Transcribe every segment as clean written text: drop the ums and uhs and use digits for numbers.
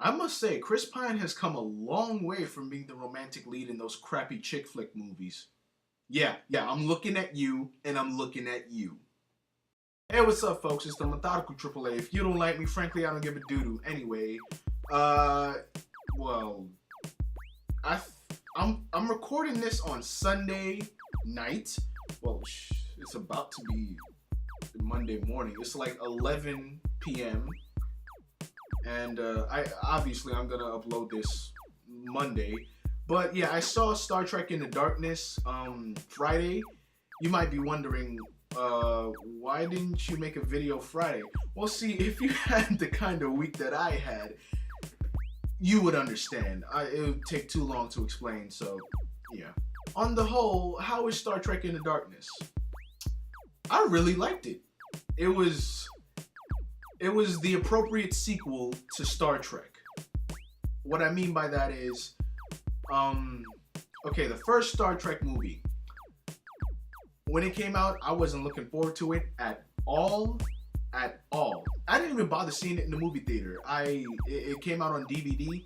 I must say, Chris Pine has come a long way from being the romantic lead in those crappy chick flick movies. Yeah, I'm looking at you, and I'm looking at you. Hey, what's up, folks? It's the Methodical AAA. If you don't like me, frankly, I don't give a doo-doo. Anyway, uh, well, I'm recording this on Sunday night. Well, it's about to be Monday morning. It's like 11 p.m. And I'm gonna upload this Monday. But yeah, I saw Star Trek Into Darkness Friday. You might be wondering, why didn't you make a video Friday? Well, see, if you had the kind of week that I had, you would understand. It would take too long to explain, so yeah. On the whole, how is Star Trek Into Darkness? I really liked it. It was the appropriate sequel to Star Trek. What I mean by that is, okay, the first Star Trek movie, when it came out, I wasn't looking forward to it at all. I didn't even bother seeing it in the movie theater. It came out on DVD.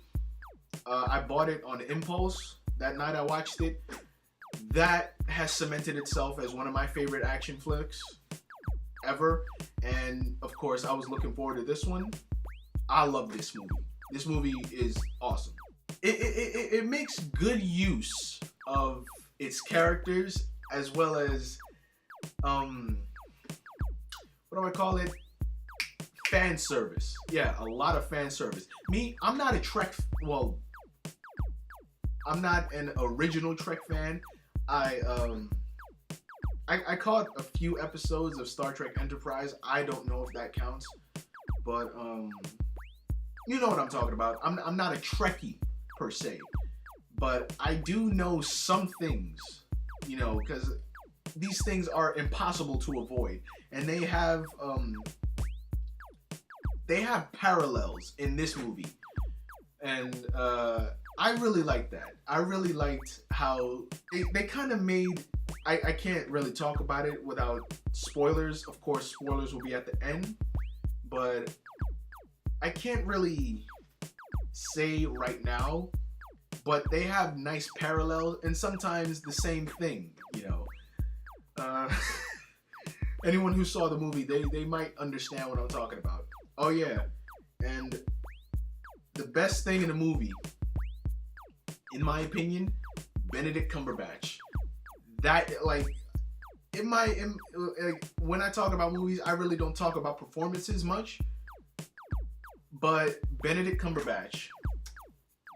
I bought it on impulse. That night I watched it. That has cemented itself as one of my favorite action flicks ever. And of course, I was looking forward to this one. I love this movie. This movie is awesome. It makes good use of its characters as well as what do I call it? Fan service. Yeah, a lot of fan service. Me, I'm not a Trek. Well, I'm not an original Trek fan. I caught a few episodes of Star Trek Enterprise. I don't know if that counts, but you know what I'm talking about. I'm not a Trekkie per se, but I do know some things, you know, because these things are impossible to avoid, and they have parallels in this movie, and I really liked that. I really liked how they kind of made. I can't really talk about it without spoilers. Of course, spoilers will be at the end, but I can't really say right now. But they have nice parallels and sometimes the same thing, you know. Anyone who saw the movie, they might understand what I'm talking about. Oh yeah, and the best thing in the movie, in my opinion, Benedict Cumberbatch. That, like, when I talk about movies, I really don't talk about performances much. But Benedict Cumberbatch,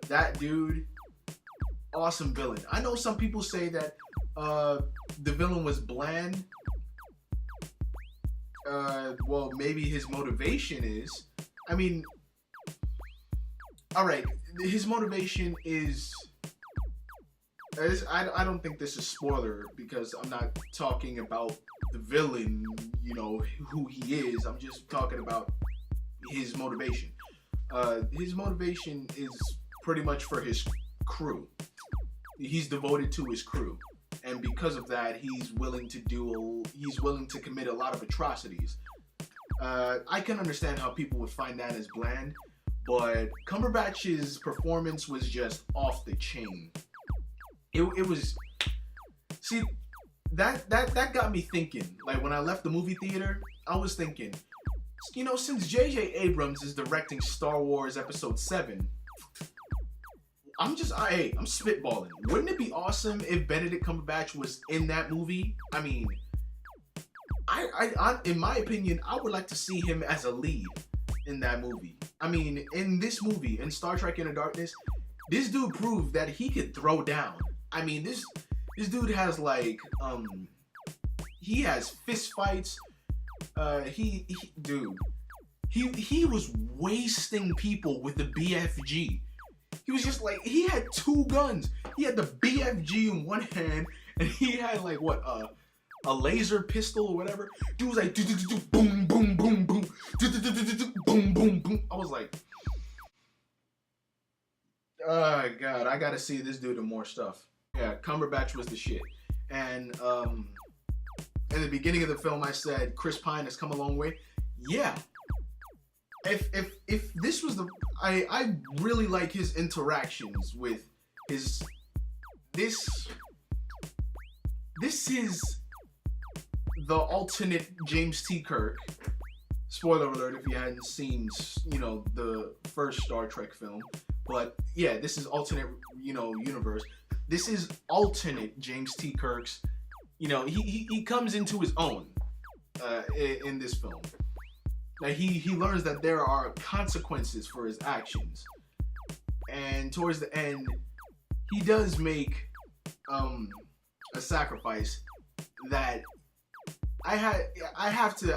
that dude, awesome villain. I know some people say that the villain was bland. Well, maybe his motivation is. I mean, all right, his motivation is. I don't think this is spoiler because I'm not talking about the villain, you know, who he is. I'm just talking about his motivation. His motivation is pretty much for his crew. He's devoted to his crew, and because of that, he's willing to commit a lot of atrocities. I can understand how people would find that as bland, but Cumberbatch's performance was just off the chain. It was, see, that got me thinking. Like, when I left the movie theater, I was thinking, you know, since J.J. Abrams is directing Star Wars Episode 7, I'm spitballing. Wouldn't it be awesome if Benedict Cumberbatch was in that movie? I mean, I in my opinion, I would like to see him as a lead in that movie. I mean, in this movie, in Star Trek Into Darkness, this dude proved that he could throw down. I mean, this dude has, like, he has fist fights. He was wasting people with the BFG. He was just like, he had two guns. He had the BFG in one hand, and he had, like, what, a laser pistol or whatever. Dude was like, boom, boom, boom, boom, boom, boom, boom. I was like, oh God, I gotta see this dude in more stuff. Yeah, Cumberbatch was the shit. And in the beginning of the film, I said Chris Pine has come a long way. Yeah. if this was the I really like his interactions with his this is the alternate James T. Kirk. Spoiler alert if you hadn't seen, the first Star Trek film. But yeah, this is alternate, universe. This is alternate James T. Kirk's, he comes into his own in this film. Like he learns that there are consequences for his actions. And towards the end, he does make a sacrifice that I have to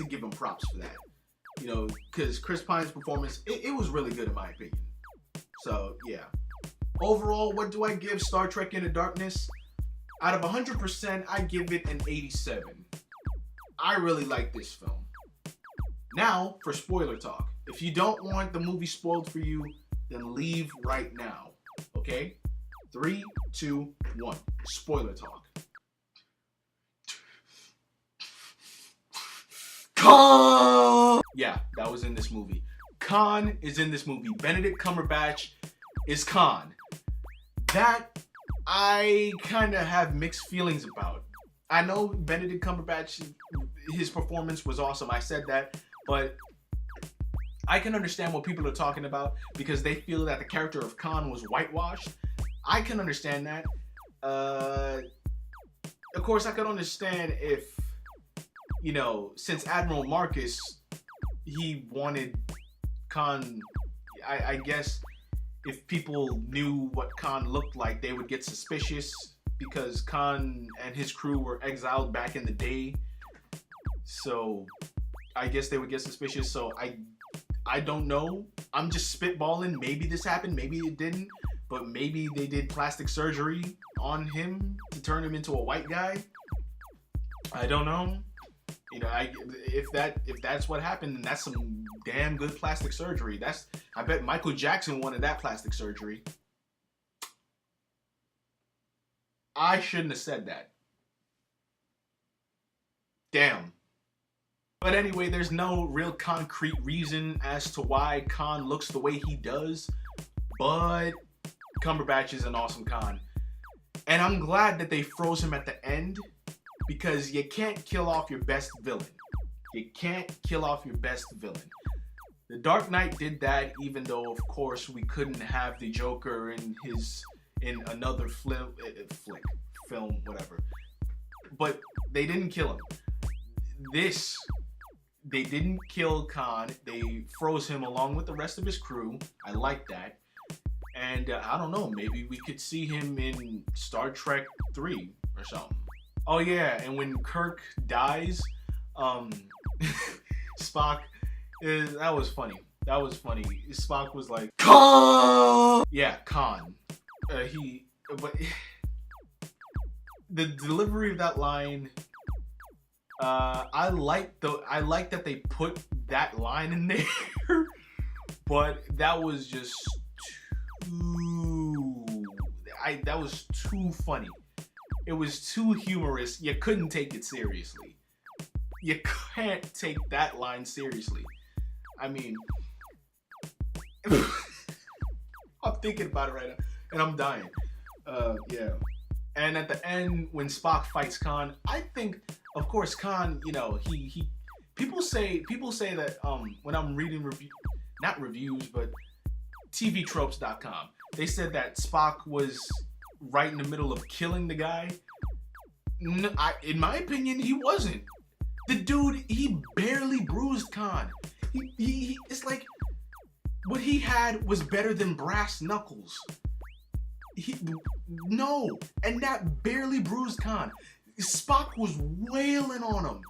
give him props for that. Because Chris Pine's performance, it was really good in my opinion. So yeah. Overall, what do I give Star Trek Into Darkness? Out of 100%, I give it an 87. I really like this film. Now, for spoiler talk. If you don't want the movie spoiled for you, then leave right now. Okay? 3, 2, 1. Spoiler talk. Khan! Yeah, that was in this movie. Khan is in this movie. Benedict Cumberbatch is Khan. That I kind of have mixed feelings about. I know Benedict Cumberbatch, his performance was awesome. I said that, but I can understand what people are talking about because they feel that the character of Khan was whitewashed. I can understand that. Of course, I could understand if, since Admiral Marcus, he wanted Khan, I guess if people knew what Khan looked like, they would get suspicious because Khan and his crew were exiled back in the day. So I guess they would get suspicious. So I don't know. I'm just spitballing. Maybe this happened. Maybe it didn't. But maybe they did plastic surgery on him to turn him into a white guy. I don't know. If that's what happened, then that's some damn good plastic surgery. I bet Michael Jackson wanted that plastic surgery. I shouldn't have said that. Damn. But anyway, there's no real concrete reason as to why Khan looks the way he does. But Cumberbatch is an awesome Khan. And I'm glad that they froze him at the end. Because you can't kill off your best villain. You can't kill off your best villain. The Dark Knight did that, even though, of course, we couldn't have the Joker in another film, whatever. But they didn't kill him. They didn't kill Khan. They froze him along with the rest of his crew. I like that. And I don't know, maybe we could see him in Star Trek 3 or something. Oh yeah, and when Kirk dies, Spock that was funny. That was funny. Spock was like, Khan! Yeah, Khan. But the delivery of that line, I like that they put that line in there, but that was just that was too funny. It was too humorous. You couldn't take it seriously. You can't take that line seriously. I mean, I'm thinking about it right now, and I'm dying. Yeah. And at the end, when Spock fights Khan, I think, of course, Khan, he people say that when I'm reading not reviews, but TVTropes.com, they said that Spock was right in the middle of killing the guy. No, in my opinion, he wasn't. The dude, he barely bruised Khan. He it's like what he had was better than brass knuckles. No, and that barely bruised Khan. Spock was wailing on him.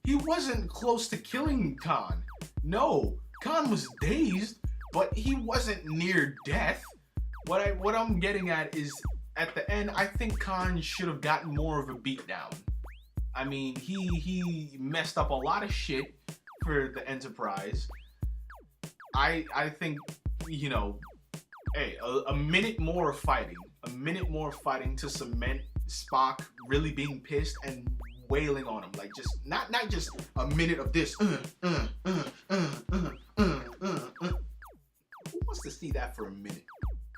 He wasn't close to killing Khan. No, Khan was dazed, but he wasn't near death. What I'm getting at is, at the end, I think Khan should have gotten more of a beatdown. I mean, he messed up a lot of shit for the Enterprise. I think, hey, a minute more fighting to cement Spock really being pissed and wailing on him, like just not just a minute of this. Who wants to see that for a minute?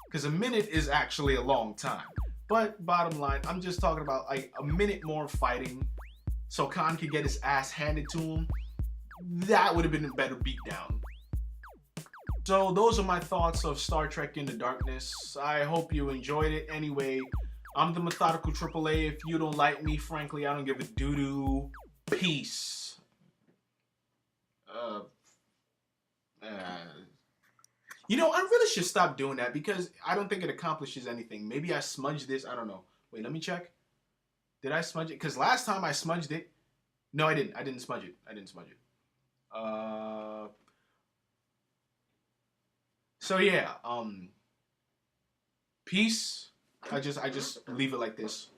Because a minute is actually a long time. But bottom line, I'm just talking about like a minute more fighting, so Khan could get his ass handed to him. That would have been a better beatdown. So those are my thoughts of Star Trek Into Darkness. I hope you enjoyed it. Anyway, I'm the Methodical AAA. If you don't like me, frankly, I don't give a doo-doo. Peace. You know, I really should stop doing that because I don't think it accomplishes anything. Maybe I smudged this. I don't know. Wait, let me check. Did I smudge it? Because last time I smudged it. No, I didn't. I didn't smudge it. So yeah. Peace. I just leave it like this.